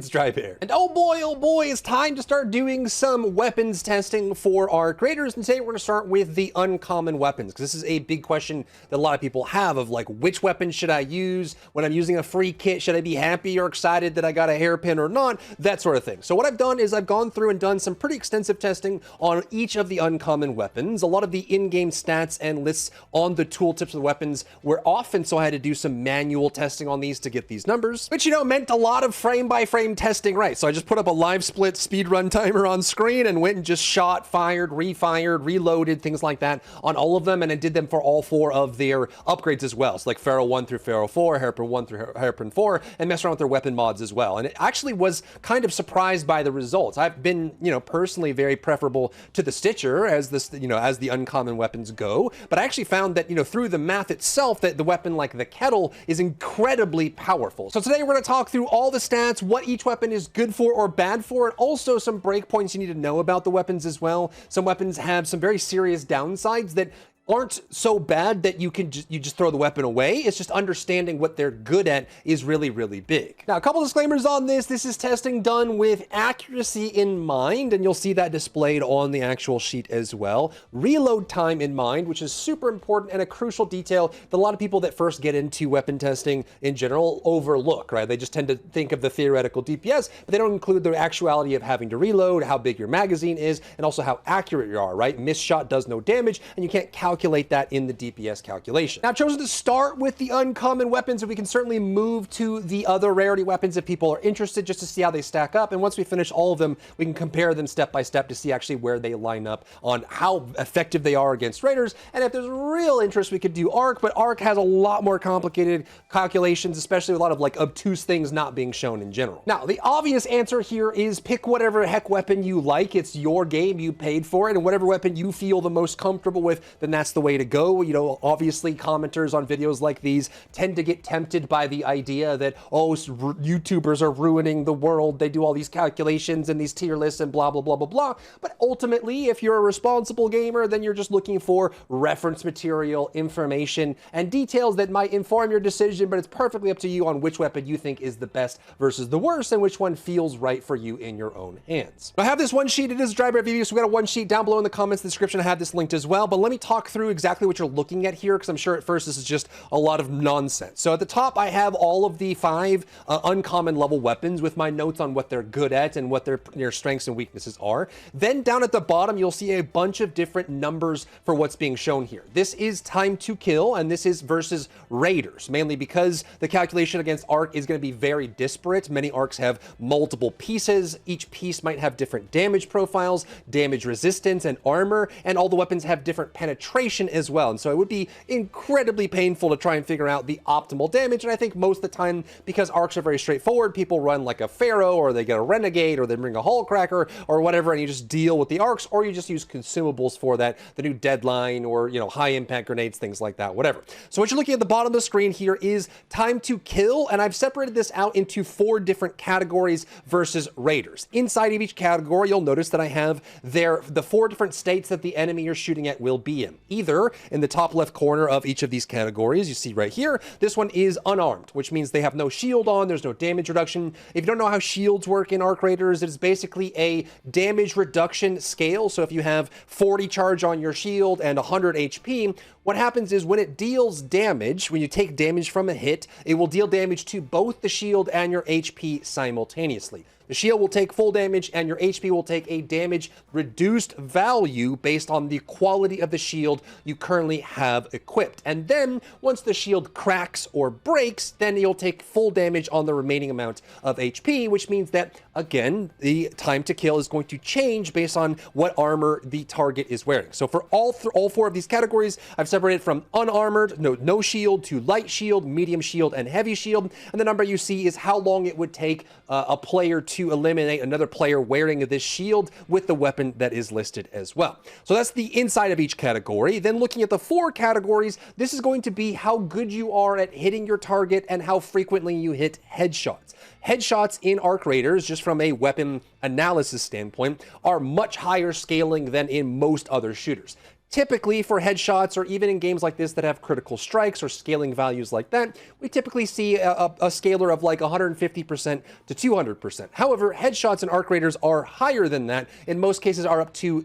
it's Drybear. And oh boy, it's time to start doing some weapons testing for our creators. And today we're gonna start with the uncommon weapons, because this is a big question that a lot of people have of like, which weapon should I use? When I'm using a free kit, should I be happy or excited that I got a hairpin or not? That sort of thing. So what I've done is I've gone through and done some pretty extensive testing on each of the uncommon weapons. A lot of the in-game stats and lists on the tooltips of the weapons were off, and so I had to do some manual testing on these to get these numbers, which, you know, meant a lot of frame-by-frame testing, right? So I just put up a live split speedrun timer on screen and went and just shot, fired, refired, reloaded, things like that on all of them, and I did them for all 4 of their upgrades as well. So like Pharaoh 1 through Pharaoh 4, Hairpin 1 through Hairpin 4, and messed around with their weapon mods as well. And it actually was kind of surprised by the results. I've been, you know, personally very preferable to the Stitcher as this, you know, as the uncommon weapons go, but I actually found that, you know, through the math itself, that the weapon like the kettle is incredibly powerful. So today we're going to talk through all the stats, what each weapon is good for or bad for, and also some breakpoints you need to know about the weapons as well. Some weapons have some very serious downsides that aren't so bad that you just throw the weapon away. It's just understanding what they're good at is really, really big. Now, a couple disclaimers on this. This is testing done with accuracy in mind, and you'll see that displayed on the actual sheet as well. Reload time in mind, which is super important and a crucial detail that a lot of people that first get into weapon testing in general overlook, right? They just tend to think of the theoretical DPS, but they don't include the actuality of having to reload, how big your magazine is, and also how accurate you are, right? Missed shot does no damage, and you can't calculate that in the DPS calculation. Now, I've chosen to start with the uncommon weapons, and we can certainly move to the other rarity weapons if people are interested, just to see how they stack up. And once we finish all of them, we can compare them step by step to see actually where they line up on how effective they are against raiders. And if there's real interest, we could do Arc, but Arc has a lot more complicated calculations, especially with a lot of like obtuse things not being shown in general. Now, the obvious answer here is pick whatever heck weapon you like. It's your game, you paid for it, and whatever weapon you feel the most comfortable with, then that's the way to go. You know, obviously commenters on videos like these tend to get tempted by the idea that, oh, YouTubers are ruining the world. They do all these calculations and these tier lists and blah, blah, blah, blah, blah. But ultimately, if you're a responsible gamer, then you're just looking for reference material, information, and details that might inform your decision, but it's perfectly up to you on which weapon you think is the best versus the worst and which one feels right for you in your own hands. I have this one sheet. It is DrybearGamers, so we got a one sheet down below in the comments description. I have this linked as well, but let me talk through exactly what you're looking at here, because I'm sure at first this is just a lot of nonsense. So at the top, I have all of the 5 uncommon level weapons with my notes on what they're good at and what their strengths and weaknesses are. Then down at the bottom, you'll see a bunch of different numbers for what's being shown here. This is time to kill, and this is versus raiders, mainly because the calculation against Arc is going to be very disparate. Many Arcs have multiple pieces. Each piece might have different damage profiles, damage resistance, and armor, and all the weapons have different penetration as well. And so it would be incredibly painful to try and figure out the optimal damage. And I think most of the time, because Arcs are very straightforward, people run like a Pharaoh, or they get a Renegade, or they bring a Hullcracker, or whatever, and you just deal with the Arcs, or you just use consumables for that, the new Deadline, or, you know, high impact grenades, things like that, whatever. So what you're looking at the bottom of the screen here is time to kill, and I've separated this out into 4 different categories versus raiders. Inside of each category, you'll notice that I have the 4 different states that the enemy you're shooting at will be in. Either in the top left corner of each of these categories, you see right here, this one is unarmed, which means they have no shield on, there's no damage reduction. If you don't know how shields work in Arc Raiders, it's basically a damage reduction scale. So if you have 40 charge on your shield and 100 HP, what happens is when it deals damage, when you take damage from a hit, it will deal damage to both the shield and your HP simultaneously. The shield will take full damage, and your HP will take a damage reduced value based on the quality of the shield you currently have equipped. And then, once the shield cracks or breaks, then you'll take full damage on the remaining amount of HP, which means that, again, the time to kill is going to change based on what armor the target is wearing. So for all 4 of these categories, I've separated from unarmored, no shield, to light shield, medium shield, and heavy shield. And the number you see is how long it would take a player to eliminate another player wearing this shield with the weapon that is listed as well. So that's the inside of each category. Then looking at the 4 categories, this is going to be how good you are at hitting your target and how frequently you hit headshots. Headshots in Arc Raiders, just from a weapon analysis standpoint, are much higher scaling than in most other shooters. typically for headshots, or even in games like this that have critical strikes or scaling values like that, we typically see a scaler of like 150% to 200%. However, headshots and arc raiders are higher than that. In most cases are up to,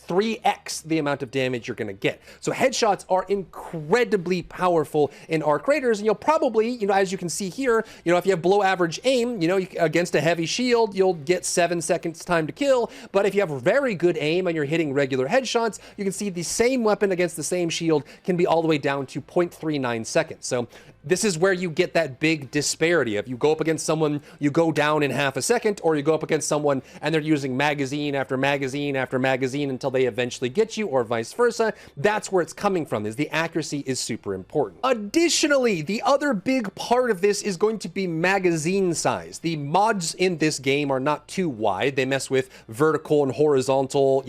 3x the amount of damage you're going to get. So headshots are incredibly powerful in arc raiders, and you'll probably, as you can see here, if you have below average aim, against a heavy shield, you'll get 7 seconds time to kill. But if you have very good aim and you're hitting regular headshots, you can see the same weapon against the same shield can be all the way down to 0.39 seconds. So this is where you get that big disparity. If you go up against someone, you go down in half a second, or you go up against someone and they're using magazine after magazine after magazine until they eventually get you, or vice versa. That's where it's coming from, is the accuracy is super important. Additionally, the other big part of this is going to be magazine size. The mods in this game are not too wide. They mess with vertical and horizontal,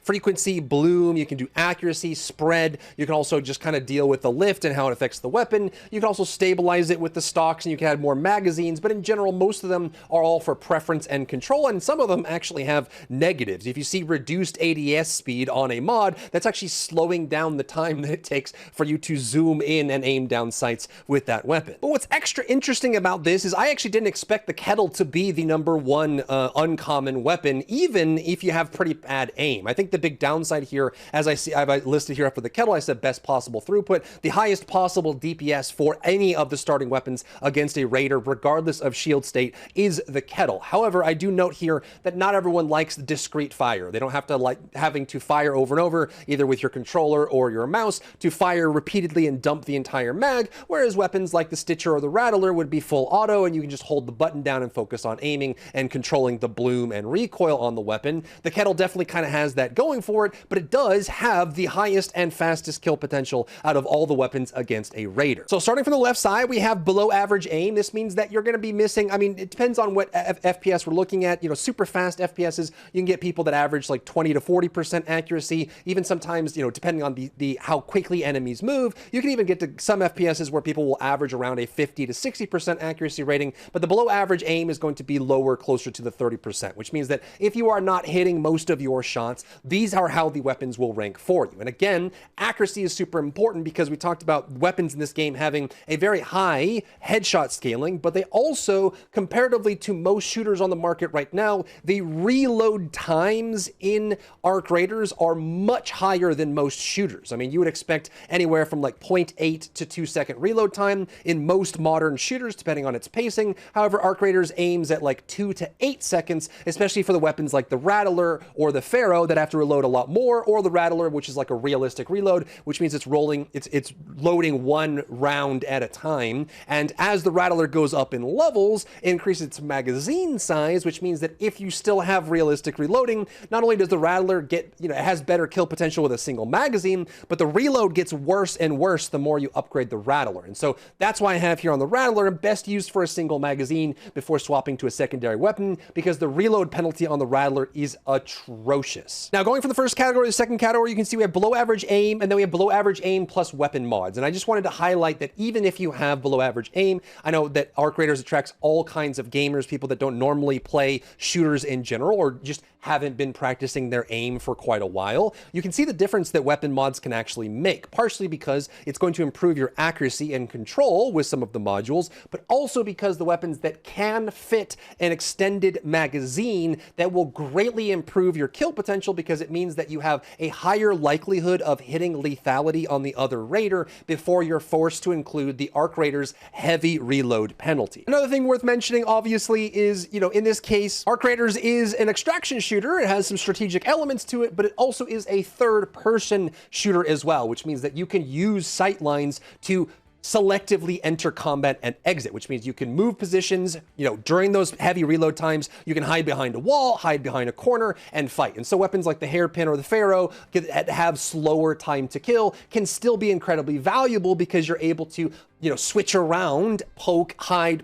frequency, bloom. You can do accuracy, spread. You can also just kind of deal with the lift and how it affects the weapon. You can also stabilize it with the stocks, and you can add more magazines, but in general, most of them are all for preference and control, and some of them actually have negatives. If you see reduced ADS speed on a mod, that's actually slowing down the time that it takes for you to zoom in and aim down sights with that weapon. But what's extra interesting about this is I actually didn't expect the kettle to be the #1 uncommon weapon, even if you have pretty bad aim. I think the big downside here, as I've listed here after the kettle, I said best possible throughput, the highest possible DPS for any of the starting weapons against a raider, regardless of shield state, is the kettle. However, I do note here that not everyone likes discrete fire. They don't have to like having to fire over and over, either with your controller or your mouse, to fire repeatedly and dump the entire mag, whereas weapons like the Stitcher or the Rattler would be full auto, and you can just hold the button down and focus on aiming and controlling the bloom and recoil on the weapon. The kettle definitely kind of has that going for it, but it does have the highest and fastest kill potential out of all the weapons against a raider. So starting from the left side, we have below average aim. This means that you're going to be missing, it depends on what FPS we're looking at. Super fast FPSs, you can get people that average like 20 to 40% accuracy. Even sometimes, depending on the how quickly enemies move, you can even get to some FPSs where people will average around a 50 to 60% accuracy rating, but the below average aim is going to be lower, closer to the 30%, which means that if you are not hitting most of your shots, these are how the weapons will rank for you. And again, accuracy is super important because we talked about weapons in this game having a very high headshot scaling, but they also, comparatively to most shooters on the market right now, the reload times in arc raiders are much higher than most shooters. You would expect anywhere from like 0.8 to 2 second reload time in most modern shooters, depending on its pacing. However, arc raiders aims at like 2 to 8 seconds, especially for the weapons like the Rattler or the Pharaoh that have to reload a lot more, or the Rattler, which is like a realistic reload, which means it's loading one round at a time. And as the Rattler goes up in levels, it increases its magazine size, which means that if you still have realistic reloading, not only does the Rattler get, it has better kill potential with a single magazine, but the reload gets worse and worse the more you upgrade the Rattler. And so that's why I have here on the Rattler, best used for a single magazine before swapping to a secondary weapon, because the reload penalty on the Rattler is atrocious. Now, going from the first category to the second category, you can see we have below average aim, and then we have below average aim plus weapon mods. And I just wanted to highlight that even if you have below average aim, I know that arc raiders attracts all kinds of gamers, people that don't normally play shooters in general, or just haven't been practicing their aim for quite a while. You can see the difference that weapon mods can actually make, partially because it's going to improve your accuracy and control with some of the modules, but also because the weapons that can fit an extended magazine, that will greatly improve your kill potential, because it means that you have a higher likelihood of hitting lethality on the other raider before you're forced to include the arc raider's heavy reload penalty. Another thing worth mentioning, obviously, is, in this case, arc raiders is an extraction shooter. It has some strategic elements to it, but it also is a third-person shooter as well, which means that you can use sight lines to selectively enter combat and exit, which means you can move positions, during those heavy reload times, you can hide behind a wall, hide behind a corner, and fight. And so weapons like the Hairpin or the Pharaoh that have slower time to kill can still be incredibly valuable, because you're able to switch around, poke, hide,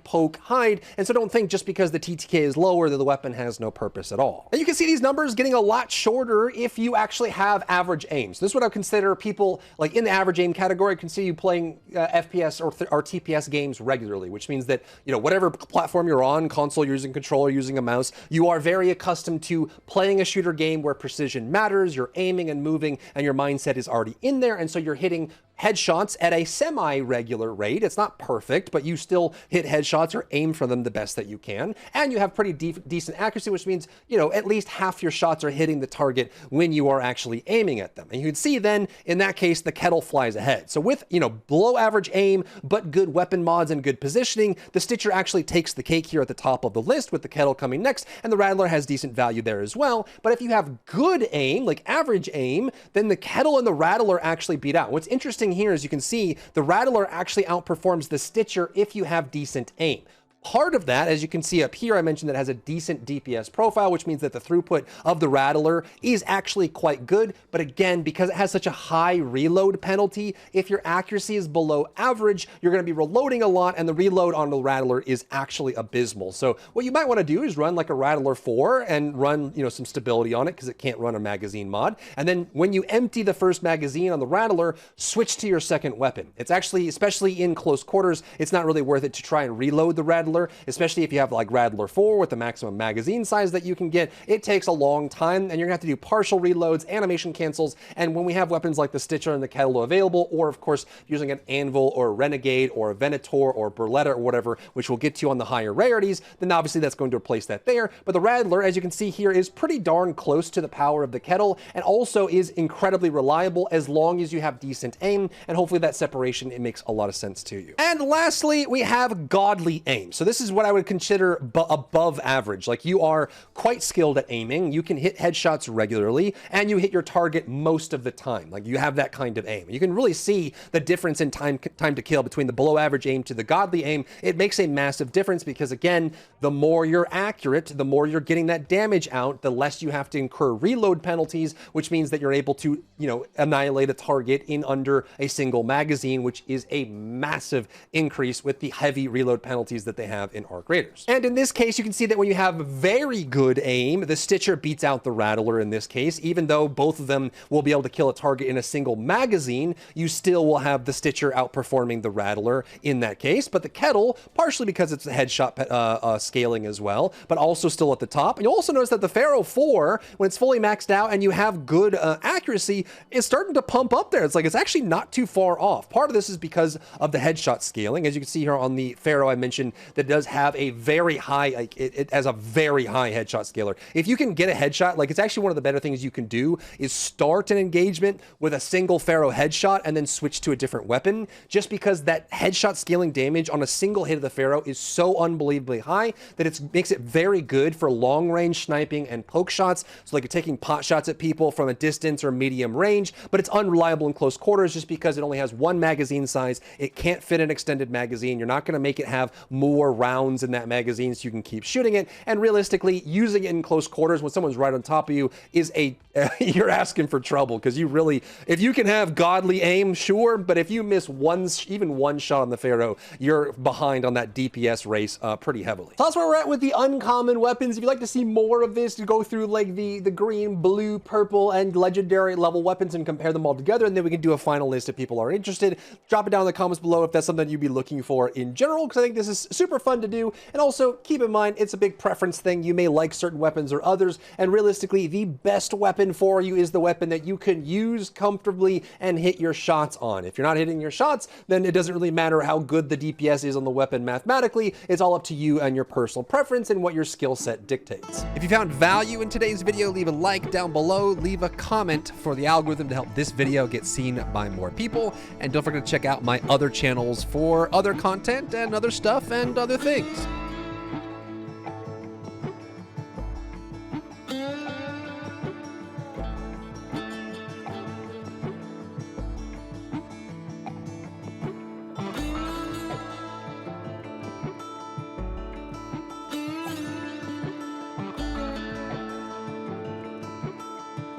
and so don't think just because the TTK is lower that the weapon has no purpose at all. And you can see these numbers getting a lot shorter if you actually have average aim. So this is what I would consider people, like in the average aim category, I consider you playing FPS or TPS games regularly, which means that, whatever platform you're on, console, you're using controller, using a mouse, you are very accustomed to playing a shooter game where precision matters, you're aiming and moving, and your mindset is already in there, and so you're hitting headshots at a semi-regular rate. It's not perfect, but you still hit headshots or aim for them the best that you can. And you have pretty decent accuracy, which means, at least half your shots are hitting the target when you are actually aiming at them. And you can see then, in that case, the kettle flies ahead. So with, below average aim, but good weapon mods and good positioning, the Stitcher actually takes the cake here at the top of the list, with the kettle coming next, and the Rattler has decent value there as well. But if you have good aim, like average aim, then the kettle and the Rattler actually beat out. What's interesting here is you can see the Rattler actually outperforms the Stitcher if you have decent aim. Part of that, as you can see up here, I mentioned that it has a decent DPS profile, which means that the throughput of the Rattler is actually quite good. But again, because it has such a high reload penalty, if your accuracy is below average, you're going to be reloading a lot, and the reload on the Rattler is actually abysmal. So what you might want to do is run like a Rattler 4 and run, some stability on it, because it can't run a magazine mod. And then when you empty the first magazine on the Rattler, switch to your second weapon. It's actually, especially in close quarters, it's not really worth it to try and reload the Rattler, especially if you have like Rattler 4 with the maximum magazine size that you can get. It takes a long time, and you're gonna have to do partial reloads, animation cancels, and when we have weapons like the Stitcher and the kettle available, or of course using an Anvil or a Renegade or a Venator or Berletta or whatever, which we'll get to on the higher rarities, then obviously that's going to replace that there. But the Rattler, as you can see here, is pretty darn close to the power of the kettle, and also is incredibly reliable as long as you have decent aim, and hopefully that separation, it makes a lot of sense to you. And lastly, we have godly aim. So this is what I would consider above average. Like, you are quite skilled at aiming, you can hit headshots regularly, and you hit your target most of the time. Like, you have that kind of aim. You can really see the difference in time to kill between the below average aim to the godly aim. It makes a massive difference because, again, the more you're accurate, the more you're getting that damage out, the less you have to incur reload penalties, which means that you're able to, annihilate a target in under a single magazine, which is a massive increase with the heavy reload penalties that they have in Arc Raiders. And in this case, you can see that when you have very good aim, the Stitcher beats out the Rattler in this case. Even though both of them will be able to kill a target in a single magazine, you still will have the Stitcher outperforming the Rattler in that case. But the kettle, partially because it's the headshot scaling as well, but also still at the top. And you'll also notice that the Pharaoh 4, when it's fully maxed out and you have good accuracy, is starting to pump up there. It's like, it's actually not too far off. Part of this is because of the headshot scaling. As you can see here on the Pharaoh, I mentioned that it does have a very high, like it has a very high headshot scaler. If you can get a headshot, like, it's actually one of the better things you can do is start an engagement with a single Pharaoh headshot and then switch to a different weapon, just because that headshot scaling damage on a single hit of the Pharaoh is so unbelievably high that it makes it very good for long range sniping and poke shots. So like, you're taking pot shots at people from a distance or medium range, but it's unreliable in close quarters just because it only has one magazine size. It can't fit an extended magazine. You're not going to make it have more rounds in that magazine so you can keep shooting it. And realistically, using it in close quarters when someone's right on top of you is you're asking for trouble, because you really, if you can have godly aim, sure, but if you miss even one shot on the Pharaoh, you're behind on that DPS race pretty heavily. So that's where we're at with the uncommon weapons. If you'd like to see more of this, to go through like the green, blue, purple, and legendary level weapons and compare them all together, and then we can do a final list if people are interested. Drop it down in the comments below if that's something you'd be looking for in general, because I think this is super fun to do. And also keep in mind, it's a big preference thing. You may like certain weapons or others, and realistically, the best weapon for you is the weapon that you can use comfortably and hit your shots on. If you're not hitting your shots, then it doesn't really matter how good the DPS is on the weapon mathematically. It's all up to you and your personal preference and what your skill set dictates. If you found value in today's video, leave a like down below, leave a comment for the algorithm to help this video get seen by more people, and don't forget to check out my other channels for other content and other stuff and other things.